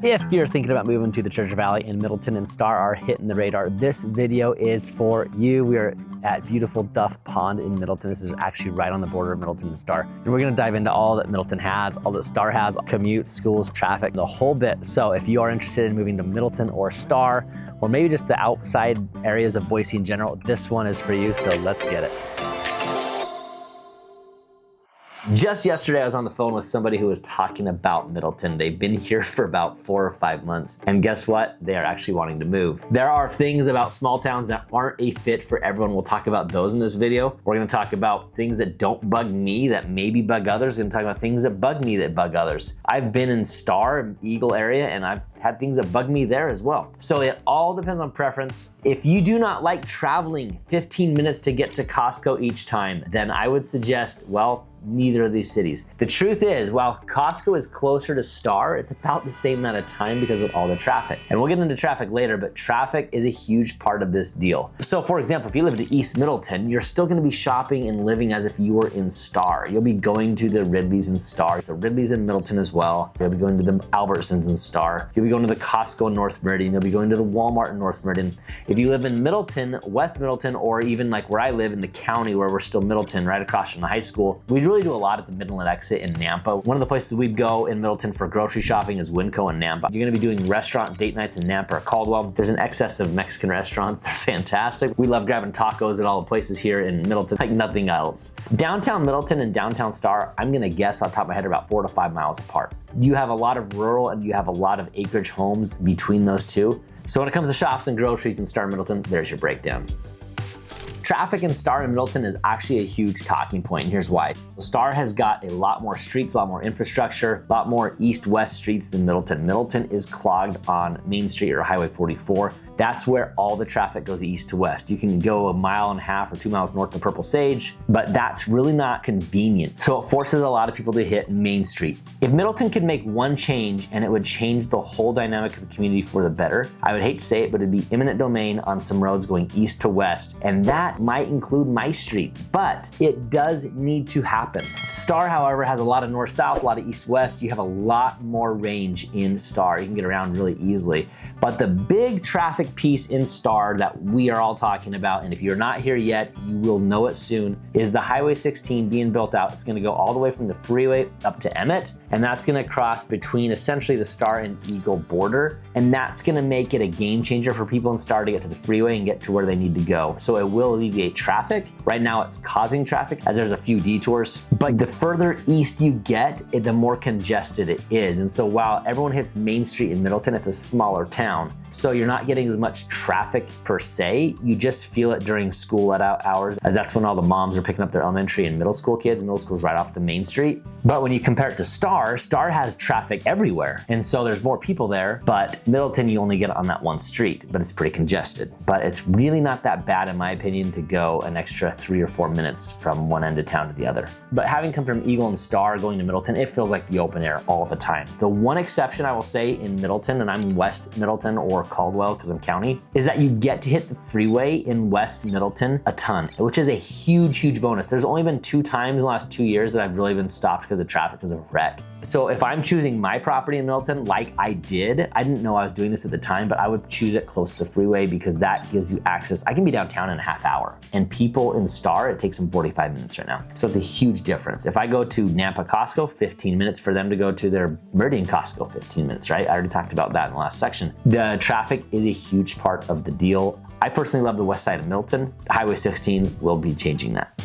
If you're thinking about moving to the Treasure Valley and Middleton and Star are hitting the radar, this video is for you. We are at beautiful Duff Pond in Middleton. This is actually right on the border of Middleton and Star. And we're gonna dive into all that Middleton has, all that Star has, commute, schools, traffic, the whole bit. So if you are interested in moving to Middleton or Star, or maybe just the outside areas of Boise in general, this one is for you, so let's get it. Just yesterday, I was on the phone with somebody who was talking about Middleton. They've been here for about 4 or 5 months, and guess what? They are actually wanting to move. There are things about small towns that aren't a fit for everyone. We'll talk about those in this video. We're gonna talk about things that don't bug me that maybe bug others. We're gonna talk about things that bug me that bug others. I've been in Star and Eagle area, and I've had things that bug me there as well. So it all depends on preference. If you do not like traveling 15 minutes to get to Costco each time, then I would suggest, well, neither of these cities. The truth is, while Costco is closer to Star, it's about the same amount of time because of all the traffic. And we'll get into traffic later, but traffic is a huge part of this deal. So for example, if you live in East Middleton, you're still gonna be shopping and living as if you were in Star. You'll be going to the Ridley's in Star. So Ridley's in Middleton as well. You'll be going to the Albertsons in Star. You'll be going to the Costco in North Meridian. You'll be going to the Walmart in North Meridian. If you live in Middleton, West Middleton, or even like where I live in the county where we're still Middleton, right across from the high school, we really do a lot at the Midland exit in Nampa. One of the places we'd go in Middleton for grocery shopping is Winco and Nampa. You're gonna be doing restaurant date nights in Nampa or Caldwell. There's an excess of Mexican restaurants. They're fantastic. We love grabbing tacos at all the places here in Middleton like nothing else. Downtown Middleton and downtown Star, I'm gonna guess off the top of my head, are about 4 to 5 miles apart. You have a lot of rural and you have a lot of acreage homes between those two. So when it comes to shops and groceries in Star and Middleton, there's your breakdown. Traffic in Star and Middleton is actually a huge talking point, and here's why. Star has got a lot more streets, a lot more infrastructure, a lot more east-west streets than Middleton. Middleton is clogged on Main Street or Highway 44. That's where all the traffic goes east to west. You can go 1.5 miles or 2 miles north of Purple Sage, but that's really not convenient. So it forces a lot of people to hit Main Street. If Middleton could make one change and it would change the whole dynamic of the community for the better, I would hate to say it, but it'd be eminent domain on some roads going east to west, and that might include my street, but it does need to happen. Star, however, has a lot of north-south, a lot of east-west. You have a lot more range in Star. You can get around really easily, but the big traffic piece in Star that we are all talking about, and if you're not here yet, you will know it soon, is the Highway 16 being built out. It's gonna go all the way from the freeway up to Emmett, and that's gonna cross between essentially the Star and Eagle border, and that's gonna make it a game changer for people in Star to get to the freeway and get to where they need to go. So it will alleviate traffic. Right now it's causing traffic as there's a few detours, but the further east you get, the more congested it is. And so while everyone hits Main Street in Middleton, it's a smaller town. So you're not getting as much traffic per se, you just feel it during school let out hours, as that's when all the moms are picking up their elementary and middle school kids. Middle school's right off the Main Street. But when you compare it to Star, Star has traffic everywhere. And so there's more people there, but Middleton, you only get on that one street, but it's pretty congested. But it's really not that bad, in my opinion, to go an extra 3 or 4 minutes from one end of town to the other. But having come from Eagle and Star going to Middleton, it feels like the open air all the time. The one exception I will say in Middleton, and I'm West Middleton or Caldwell because I'm county, is that you get to hit the freeway in West Middleton a ton, which is a huge, huge bonus. There's only been 2 times in the last 2 years that I've really been stopped because of traffic, because of a wreck. So if I'm choosing my property in Middleton, like I didn't know I was doing this at the time, but I would choose it close to the freeway because that gives you access. I can be downtown in a half hour, and people in Star, it takes them 45 minutes right now. So it's a huge difference. If I go to Nampa Costco, 15 minutes for them to go to their Meridian Costco, 15 minutes, right? I already talked about that in the last section. The traffic is a huge part of the deal. I personally love the west side of Middleton. Highway 16 will be changing that.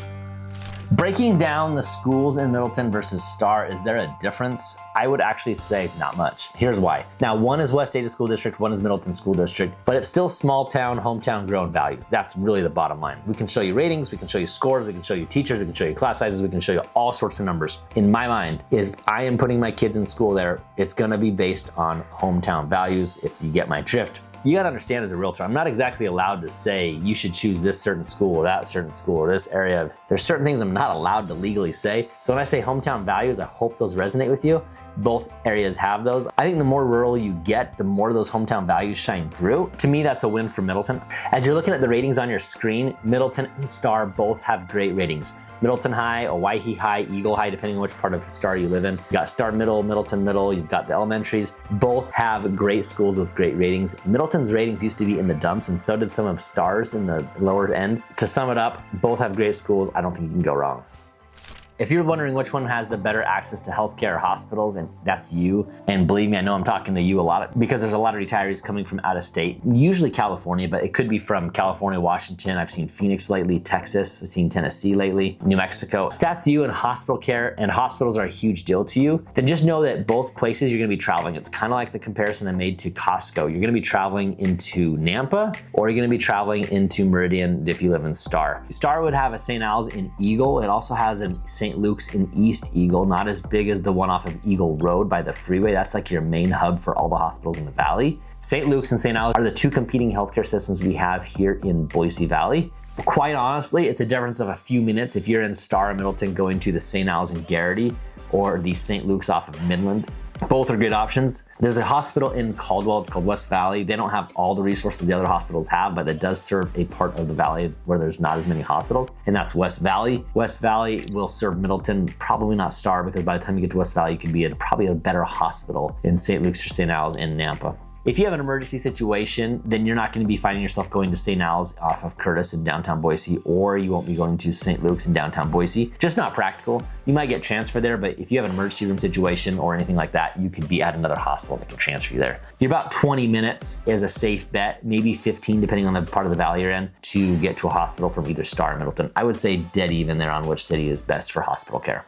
Breaking down the schools in Middleton versus Star, is there a difference? I would actually say not much. Here's why. Now, one is West Ada School District, one is Middleton School District, but it's still small town, hometown grown values. That's really the bottom line. We can show you ratings, we can show you scores, we can show you teachers, we can show you class sizes, we can show you all sorts of numbers. In my mind, if I am putting my kids in school there, it's gonna be based on hometown values, if you get my drift. You gotta understand, as a realtor, I'm not exactly allowed to say you should choose this certain school or that certain school or this area. There's certain things I'm not allowed to legally say. So when I say hometown values, I hope those resonate with you. Both areas have those. I think the more rural you get, the more those hometown values shine through. To me, that's a win for Middleton. As you're looking at the ratings on your screen, Middleton and Star both have great ratings. Middleton High, Owyhee High, Eagle High, depending on which part of Star you live in. You've got Star Middle, Middleton Middle, you've got the elementaries. Both have great schools with great ratings. Middleton's ratings used to be in the dumps, and so did some of Star's in the lower end. To sum it up, both have great schools. I don't think you can go wrong. If you're wondering which one has the better access to healthcare or hospitals, and that's you, and believe me, I know I'm talking to you a lot because there's a lot of retirees coming from out of state, usually California, but it could be from California, Washington. I've seen Phoenix lately, Texas, I've seen Tennessee lately, New Mexico. If that's you and hospital care and hospitals are a huge deal to you, then just know that both places you're gonna be traveling. It's kind of like the comparison I made to Costco. You're gonna be traveling into Nampa, or you're gonna be traveling into Meridian if you live in Star. Star would have a St. Al's in Eagle. It also has a St. Luke's in East Eagle, not as big as the one off of Eagle Road by the freeway. That's like your main hub for all the hospitals in the valley. St. Luke's and St. Al's are the two competing healthcare systems we have here in Boise Valley. Quite honestly, it's a difference of a few minutes if you're in Star or Middleton going to the St. Al's in Garrity or the St. Luke's off of Midland. Both are good options. There's a hospital in Caldwell, it's called West Valley. They don't have all the resources the other hospitals have, but it does serve a part of the valley where there's not as many hospitals, and that's West Valley. West Valley will serve Middleton, probably not Star, because by the time you get to West Valley, you could be at probably a better hospital in St. Luke's or St. Al's in Nampa. If you have an emergency situation, then you're not going to be finding yourself going to St. Al's off of Curtis in downtown Boise, or you won't be going to St. Luke's in downtown Boise. Just not practical. You might get transferred there, but if you have an emergency room situation or anything like that, you could be at another hospital that can transfer you there. You're about 20 minutes is a safe bet, maybe 15 depending on the part of the valley you're in, to get to a hospital from either Star or Middleton. I would say dead even there on which city is best for hospital care.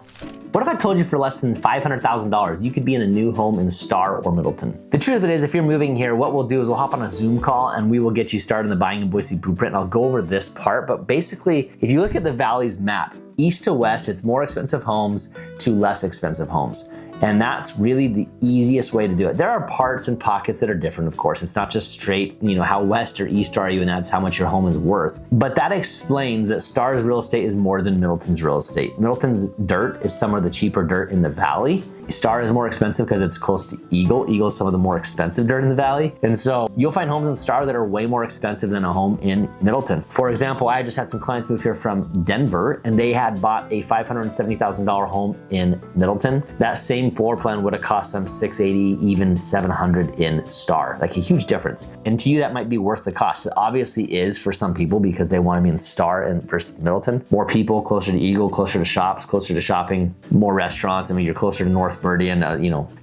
What if I told you for less than $500,000, you could be in a new home in Star or Middleton? The truth of it is, if you're moving here, what we'll do is we'll hop on a Zoom call and we will get you started in the Buying in Boise Blueprint, and I'll go over this part. But basically, if you look at the valley's map, east to west, it's more expensive homes to less expensive homes. And that's really the easiest way to do it. There are parts and pockets that are different, of course. It's not just straight, how west or east are you, and that's how much your home is worth. But that explains that Star's real estate is more than Middleton's real estate. Middleton's dirt is some of the cheaper dirt in the valley. Star is more expensive because it's close to Eagle. Eagle is some of the more expensive dirt in the valley. And so you'll find homes in Star that are way more expensive than a home in Middleton. For example, I just had some clients move here from Denver, and they had bought a $570,000 home in Middleton. That same floor plan would have cost them $680, even $700 in Star, like a huge difference. And to you, that might be worth the cost. It obviously is for some people because they want to be in Star and versus Middleton. More people, closer to Eagle, closer to shops, closer to shopping, more restaurants. I mean, you're closer to North Meridian,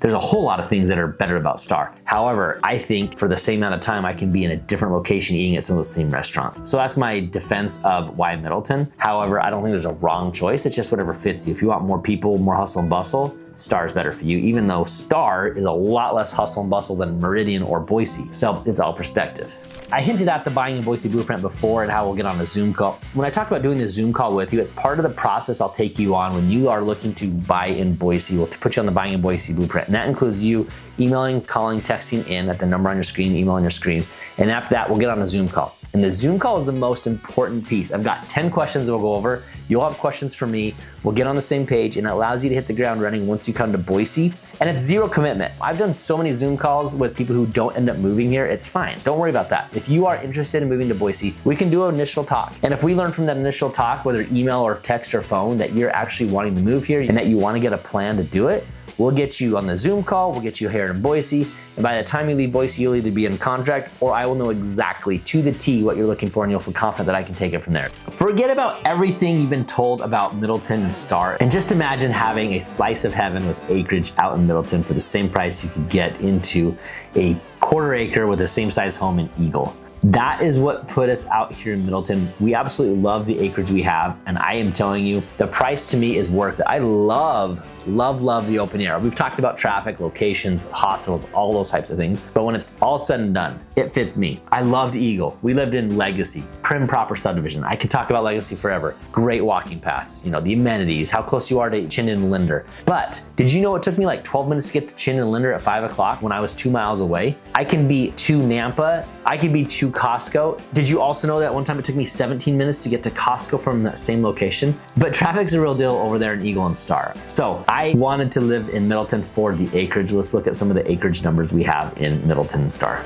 there's a whole lot of things that are better about Star. However, I think for the same amount of time, I can be in a different location eating at some of the same restaurants. So that's my defense of why Middleton. However, I don't think there's a wrong choice. It's just whatever fits you. If you want more people, more hustle and bustle, Star is better for you, even though Star is a lot less hustle and bustle than Meridian or Boise. So it's all perspective. I hinted at the Buying in Boise Blueprint before and how we'll get on a Zoom call. When I talk about doing the Zoom call with you, it's part of the process I'll take you on when you are looking to buy in Boise. We'll put you on the Buying in Boise Blueprint. And that includes you emailing, calling, texting in at the number on your screen, email on your screen. And after that, we'll get on a Zoom call. And the Zoom call is the most important piece. I've got 10 questions that we'll go over. You'll have questions for me. We'll get on the same page, and it allows you to hit the ground running once you come to Boise. And it's zero commitment. I've done so many Zoom calls with people who don't end up moving here. It's fine. Don't worry about that. If you are interested in moving to Boise, we can do an initial talk. And if we learn from that initial talk, whether email or text or phone, that you're actually wanting to move here and that you want to get a plan to do it, we'll get you on the Zoom call, we'll get you here in Boise, and by the time you leave Boise, you'll either be in contract or I will know exactly to the T what you're looking for, and you'll feel confident that I can take it from there. Forget about everything you've been told about Middleton and Star, and just imagine having a slice of heaven with Acreage out in Middleton for the same price you could get into a quarter acre with the same size home in Eagle. That is what put us out here in Middleton. We absolutely love the acreage we have, and I am telling you, the price to me is worth it. I love the open air. We've talked about traffic, locations, hospitals, all those types of things, but when it's all said and done, it fits me. I loved Eagle. We lived in Legacy, prim proper subdivision. I could talk about Legacy forever. Great walking paths, the amenities, how close you are to Chinden and Linder. But did you know it took me like 12 minutes to get to Chinden and Linder at 5 o'clock when I was 2 miles away? I can be to Nampa, I can be to Costco. Did you also know that one time it took me 17 minutes to get to Costco from that same location? But traffic's a real deal over there in Eagle and Star. So I wanted to live in Middleton for the acreage. Let's look at some of the acreage numbers we have in Middleton and Star.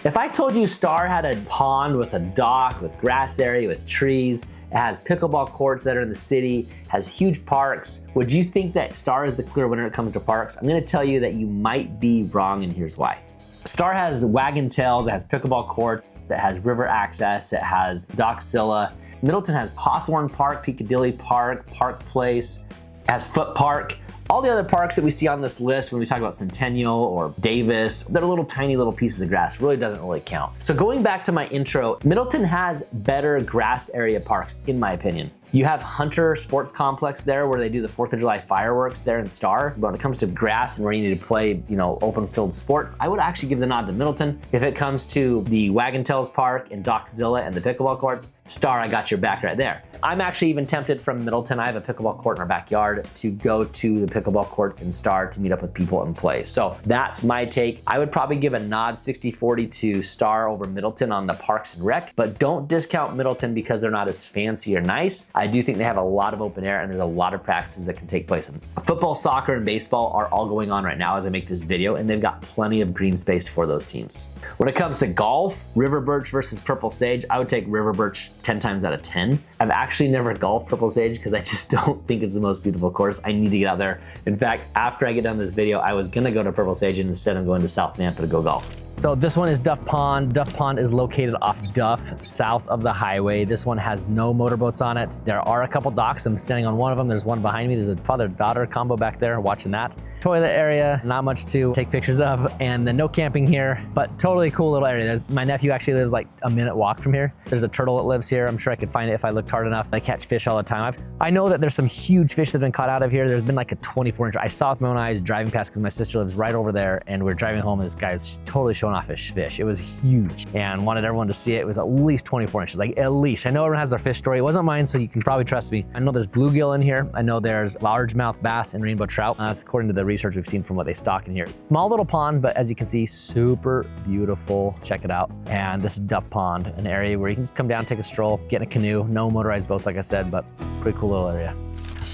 If I told you Star had a pond with a dock, with grass area, with trees, it has pickleball courts that are in the city, has huge parks, would you think that Star is the clear winner when it comes to parks? I'm gonna tell you that you might be wrong, and here's why. Star has wagon tails, it has pickleball courts, it has river access, it has Dockzilla. Middleton has Hawthorne Park, Piccadilly Park, Park Place, it has Foot Park. All the other parks that we see on this list when we talk about Centennial or Davis, they're little tiny little pieces of grass, really doesn't really count. So going back to my intro, Middleton has better grass area parks, in my opinion. You have Hunter Sports Complex there where they do the 4th of July fireworks there in Star. But when it comes to grass and where you need to play, open field sports, I would actually give the nod to Middleton. If it comes to the Wagon Tails Park and Dockzilla and the pickleball courts, Star, I got your back right there. I'm actually even tempted from Middleton. I have a pickleball court in our backyard to go to the pickleball courts in Star to meet up with people and play. So that's my take. I would probably give a nod 60-40 to Star over Middleton on the Parks and Rec, but don't discount Middleton because they're not as fancy or nice. I do think they have a lot of open air and there's a lot of practices that can take place. Football, soccer, and baseball are all going on right now as I make this video, and they've got plenty of green space for those teams. When it comes to golf, River Birch versus Purple Sage, I would take River Birch 10 times out of 10. I've actually never golfed Purple Sage because I just don't think it's the most beautiful course. I need to get out there. In fact, after I get done this video, I was gonna go to Purple Sage and instead I'm going to South Nampa to go golf. So this one is Duff Pond. Duff Pond is located off Duff, south of the highway. This one has no motorboats on it. There are a couple docks. I'm standing on one of them. There's one behind me. There's a father-daughter combo back there watching that. Toilet area, not much to take pictures of, and then no camping here, but totally cool little area. My nephew actually lives like a minute walk from here. There's a turtle that lives here. I'm sure I could find it if I looked hard enough. I catch fish all the time. I know that there's some huge fish that have been caught out of here. There's been like a 24-inch. I saw it with my own eyes driving past because my sister lives right over there, and we're driving home and this guy is totally showing off his fish. It was huge and wanted everyone to see it. It was at least 24 inches, like at least. I know everyone has their fish story. It wasn't mine, so you can probably trust me. I know there's bluegill in here. I know there's largemouth bass and rainbow trout. That's according to the research we've seen from what they stock in here. Small little pond, but as you can see, super beautiful. Check it out. And this is Duff Pond, an area where you can just come down, take a stroll, get in a canoe. No motorized boats, like I said, but pretty cool little area.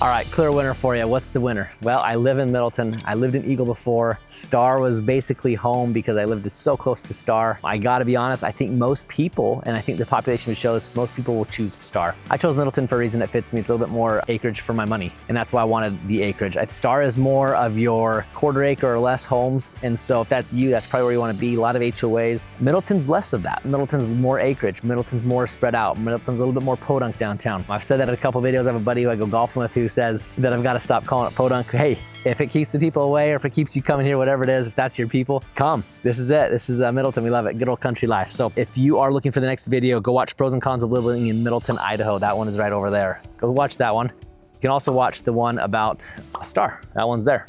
All right, clear winner for you. What's the winner? Well, I live in Middleton. I lived in Eagle before. Star was basically home because I lived so close to Star. I gotta be honest, I think most people, and I think the population would show this, most people will choose Star. I chose Middleton for a reason that fits me. It's a little bit more acreage for my money, and that's why I wanted the acreage. Star is more of your quarter acre or less homes, and so if that's you, that's probably where you wanna be. A lot of HOAs. Middleton's less of that. Middleton's more acreage. Middleton's more spread out. Middleton's a little bit more podunk downtown. I've said that in a couple videos. I have a buddy who I go golfing with who says that I've got to stop calling it podunk. Hey, if it keeps the people away or if it keeps you coming here, whatever it is, if that's your people, come. This is it. This is Middleton. We love it. Good old country life. So if you are looking for the next video, go watch Pros and Cons of Living in Middleton, Idaho. That one is right over there. Go watch that one. You can also watch the one about Star. That one's there.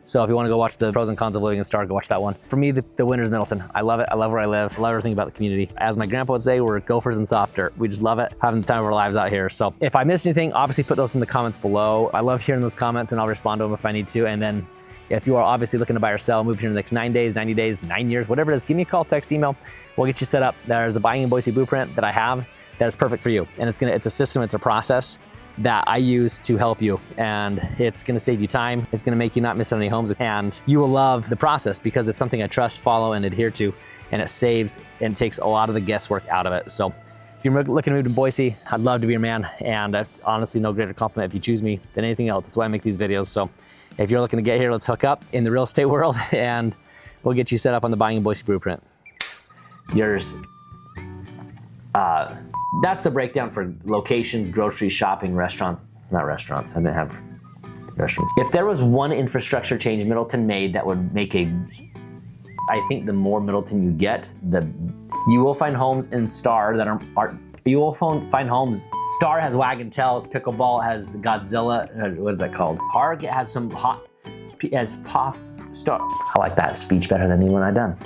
So if you want to go watch the Pros and Cons of Living in Star, go watch that one. For me, the winner's Middleton. I love it. I love where I live. I love everything about the community. As my grandpa would say, we're gophers in soft dirt. We just love it, having the time of our lives out here. So if I missed anything, obviously put those in the comments below. I love hearing those comments and I'll respond to them if I need to. And then if you are obviously looking to buy or sell, move here in the next 9 days, 90 days, 9 years, whatever it is, give me a call, text, email. We'll get you set up. There's a buying in Boise blueprint that I have that is perfect for you. And it's a system, it's a process that I use to help you, and it's gonna save you time. It's gonna make you not miss out on any homes, and you will love the process because it's something I trust, follow, and adhere to, and it saves and takes a lot of the guesswork out of it. So if you're looking to move to Boise, I'd love to be your man, and that's honestly no greater compliment if you choose me than anything else. That's why I make these videos. So if you're looking to get here, let's hook up in the real estate world, and we'll get you set up on the Buying in Boise blueprint. Yours. That's the breakdown for locations, groceries, shopping, restaurants. Not restaurants, I didn't have restaurants. If there was one infrastructure change Middleton made that would make I think the more Middleton you get, you will find homes in Star that you will find homes. Star has Wagon Tails, Pickleball has Godzilla, what is that called? Park, it has some Star. I like that speech better than anyone I've done.